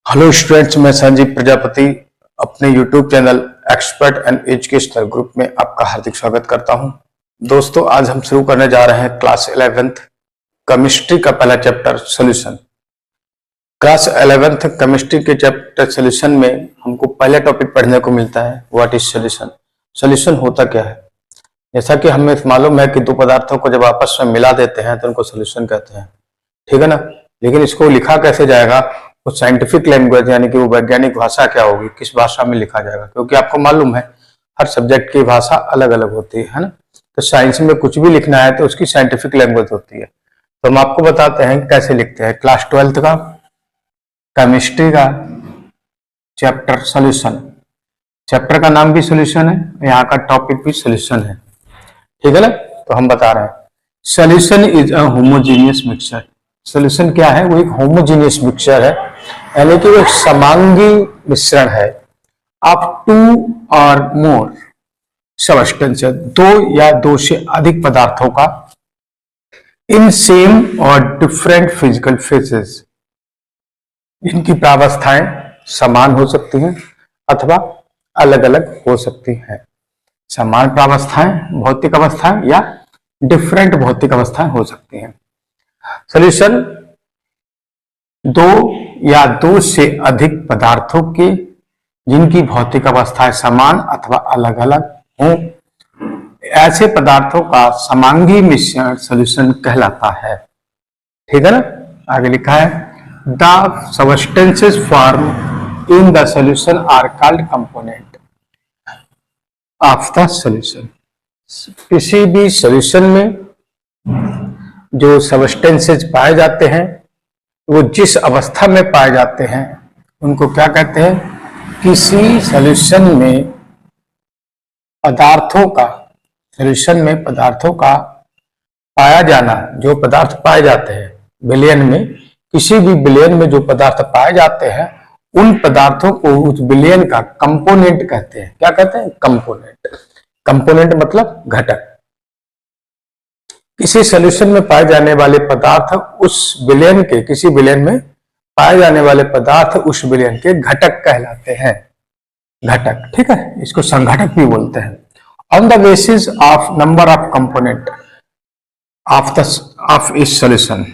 Hello students, मैं संजीव प्रजापति अपने YouTube channel expert and educational group में आपका हार्दिक स्वागत करता हूं। दोस्तों, आज हम शुरू करने जा रहे हैं क्लास 11th केमिस्ट्री का पहला chapter solution. Class 11th chemistry के चैप्टर सॉल्यूशन में हमको पहला टॉपिक पढ़ने को मिलता है व्हाट इज सॉल्यूशन। सॉल्यूशन होता क्या है? जैसा कि हमें मालूम है कि दो पदार्थों को जब आपस में मिला देते हैं तो उनको सॉल्यूशन कहते हैं, ठीक है ना। लेकिन इसको लिखा कैसे जाएगा, वो साइंटिफिक लैंग्वेज यानी कि वो वैज्ञानिक भाषा क्या होगी, किस भाषा में लिखा जाएगा, क्योंकि आपको मालूम है हर सब्जेक्ट की भाषा अलग अलग होती है ना। तो साइंस में कुछ भी लिखना है तो उसकी साइंटिफिक लैंग्वेज होती है। तो हम आपको बताते हैं कैसे लिखते हैं। क्लास 12th का केमिस्ट्री का चैप्टर सॉल्यूशन, चैप्टर का नाम भी सॉल्यूशन है, यहाँ का टॉपिक भी सॉल्यूशन है, ठीक है ना। तो हम बता रहे हैं solution is a homogeneous mixture. Solution क्या है? वो एक होमोजेनियस मिक्सचर है, यानी कि वो एक समांगी मिश्रण है of two or more substances, दो या दो से अधिक पदार्थों का इन same or different physical phases. इनकी प्रावस्थाएं समान हो सकती हैं अथवा अलग अलग हो सकती हैं। समान प्रावस्थाएं भौतिक अवस्थाएं या डिफरेंट भौतिक अवस्थाएं हो सकती हैं। सॉल्यूशन दो या दो से अधिक पदार्थों के जिनकी भौतिक अवस्थाएं समान अथवा अलग अलग हों, ऐसे पदार्थों का समांगी मिश्रण सॉल्यूशन कहलाता है, ठीक है ना। आगे लिखा है the substances form in the solution are called component of the solution. किसी भी सॉल्यूशन में जो सबस्टेंसेस पाए जाते हैं, वो जिस अवस्था में पाए जाते हैं उनको क्या कहते हैं? किसी सॉल्यूशन में पदार्थों का, सॉल्यूशन में पदार्थों का पाया जाना, जो पदार्थ पाए जाते हैं विलयन में, किसी भी विलयन में जो पदार्थ पाए जाते हैं उन पदार्थों को उस विलयन का कंपोनेंट कहते हैं। क्या कहते हैं? कंपोनेंट। कंपोनेंट मतलब घटक। किसी सॉल्यूशन में पाए जाने वाले पदार्थ उस विलयन के, किसी विलयन में पाए जाने वाले पदार्थ उस विलयन के घटक कहलाते हैं। घटक, ठीक है, इसको संघटक भी बोलते हैं। On the basis of number of component of इस सॉल्यूशन,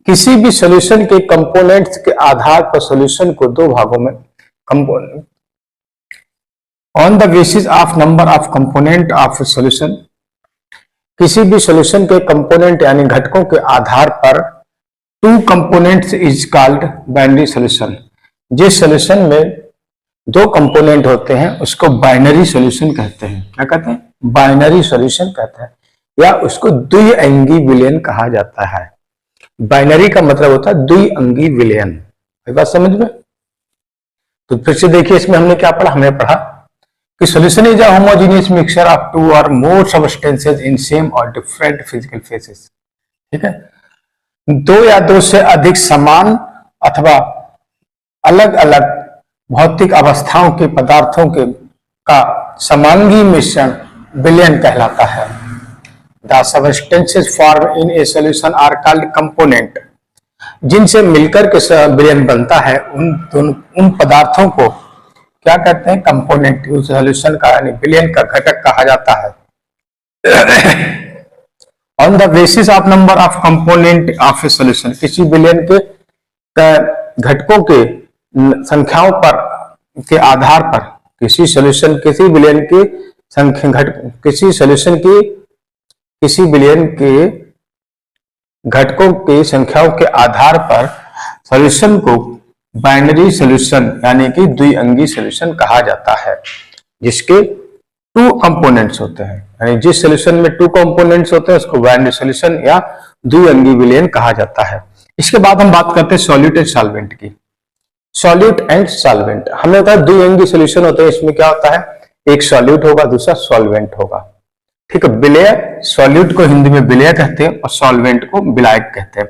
किसी भी सॉल्यूशन के कंपोनेंट्स के आधार पर सॉल्यूशन को दो भागों में component, on the basis of number of component of solution, किसी भी सॉल्यूशन के कंपोनेंट यानी घटकों के आधार पर two components is called binary solution. जिस सॉल्यूशन में दो कंपोनेंट होते हैं उसको बाइनरी सॉल्यूशन कहते हैं। क्या कहते हैं? बाइनरी सॉल्यूशन कहते हैं, या उसको द्विअंगी विलयन कहा जाता है। बाइनरी का मतलब होता है द्विअंगी विलयन। बात समझ में? तो फिर से देखिए, इसमें हमने क्या पढ़ा? हमने पढ़ा कि solution is a homogeneous mixture of two or more substances in same or different physical phases, ठीक है। दो या दो से अधिक समान अथवा अलग अलग भौतिक अवस्थाओं के पदार्थों के का समांगी मिश्रण विलयन कहलाता है। The substances form in a solution are called component. जिनसे मिलकर के विलयन बनता है उन पदार्थों को क्या कहते हैं? कंपोनेंट। उस सॉल्यूशन का यानी विलयन का घटक कहा जाता है। On the basis of number of component of A solution, किसी विलयन के घटकों के संख्याओं पर के आधार पर, किसी सॉल्यूशन, किसी विलयन की संख्या, किसी सॉल्यूशन की किसी विलयन के घटकों की संख्याओं के आधार पर सॉल्यूशन को बाइनरी सॉल्यूशन यानी कि द्विअंगी सॉल्यूशन कहा जाता है, जिसके टू कंपोनेंट्स होते हैं। यानी जिस सॉल्यूशन में टू कंपोनेंट्स होते हैं उसको बाइनरी सॉल्यूशन या द्विअंगी विलयन कहा जाता है। इसके बाद हम बात करते हैं सॉल्यूट एंड सॉल्वेंट की। सॉल्यूट एंड सॉल्वेंट, हमने कहा द्विअंगी सॉल्यूशन होते हैं। इसमें क्या होता है? एक सॉल्यूट होगा, दूसरा सॉल्वेंट होगा, ठीक है। विलय, सॉल्यूट को हिंदी में विलय कहते हैं और सॉल्वेंट को विलायक कहते हैं।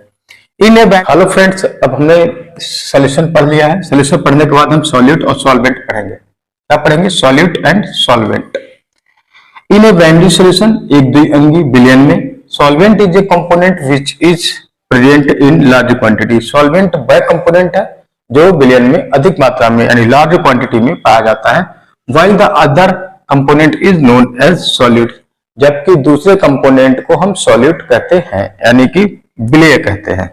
हेलो फ्रेंड्स, अब हमने सॉल्यूशन पढ़ लिया है। सॉल्यूशन पढ़ने के बाद हम सॉल्यूट और सॉल्वेंट पढ़ेंगे। क्या पढ़ेंगे? Solute and solvent. In a binary solution, एक द्विअंगी विलयन में, solvent is a component which is present in large quantity. Solvent वह कंपोनेंट है जो विलयन में अधिक मात्रा में यानी लार्ज क्वांटिटी में पाया जाता है। While the other component is known as solute, जबकि दूसरे कंपोनेंट को हम सॉल्यूट कहते हैं यानी कि विलेय कहते हैं।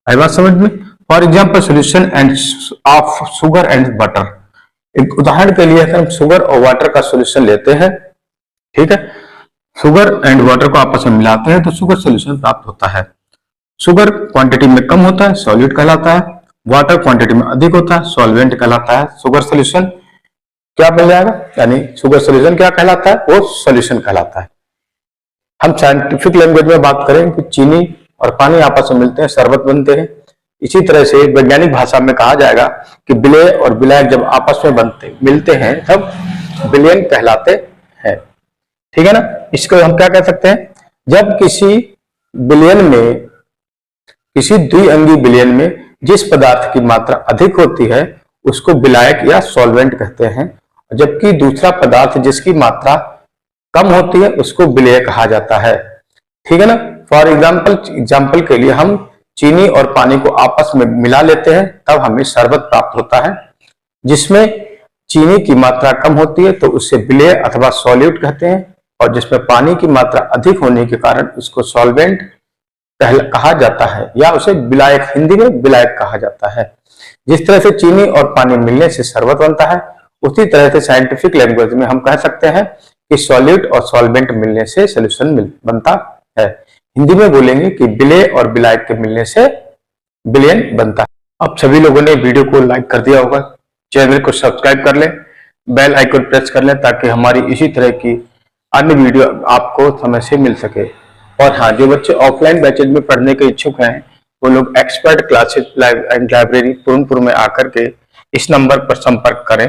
आई बात समझ में? For example solution end of sugar and water. एक उदाहरण के लिए हम शुगर और वाटर का सोल्यूशन लेते हैं, ठीक है। शुगर एंड वाटर को आपस में मिलाते हैं तो शुगर सोल्यूशन प्राप्त होता है। शुगर क्वांटिटी में कम होता है, सॉल्यूट कहलाता है। वाटर क्वांटिटी में अधिक होता है, सॉल्वेंट कहलाता है। शुगर सोल्यूशन क्या बन जाएगा, यानी शुगर सोल्यूशन क्या कहलाता है, वो सोल्यूशन कहलाता है। हम साइंटिफिक लैंग्वेज में बात करें कि चीनी और पानी आपस में मिलते हैं, शरबत बनते हैं। इसी तरह से वैज्ञानिक भाषा में कहा जाएगा कि विलेय और विलायक जब आपस में मिलते हैं तब विलयन कहलाते हैं, ठीक है ना। इसको हम क्या कह सकते हैं, जब किसी विलयन में, किसी द्विअंगी विलयन में जिस पदार्थ की मात्रा अधिक होती है उसको विलायक या सॉल्वेंट कहते हैं, जबकि दूसरा पदार्थ जिसकी मात्रा कम होती है उसको विलेय कहा जाता है, ठीक है ना। फॉर एग्जाम्पल के लिए हम चीनी और पानी को आपस में मिला लेते हैं तब हमें शरबत प्राप्त होता है। जिसमें चीनी की मात्रा कम होती है तो उसे विलेय अथवा सॉल्यूट कहते हैं, और जिसमें पानी की मात्रा अधिक होने के कारण उसको सॉल्वेंट कहा जाता है या उसे विलायक, हिंदी में विलायक कहा जाता है। जिस तरह से चीनी और पानी मिलने से शरबत बनता है, उसी तरह से साइंटिफिक लैंग्वेज में हम कह सकते हैं कि सॉल्यूट और सॉल्वेंट मिलने से सोल्यूशन बनता है। हिंदी में बोलेंगे कि विलेय और विलायक के मिलने से विलयन बनता है। अब सभी लोगों ने वीडियो को लाइक कर दिया होगा, चैनल को सब्सक्राइब कर लें, बेल आइकन प्रेस कर लें ताकि हमारी इसी तरह की अन्य वीडियो आपको समय से मिल सके। और हाँ, जो बच्चे ऑफलाइन बैचेज में पढ़ने के इच्छुक हैं वो लोग expert classes and library Purnapur में आकर के इस नंबर पर संपर्क करें।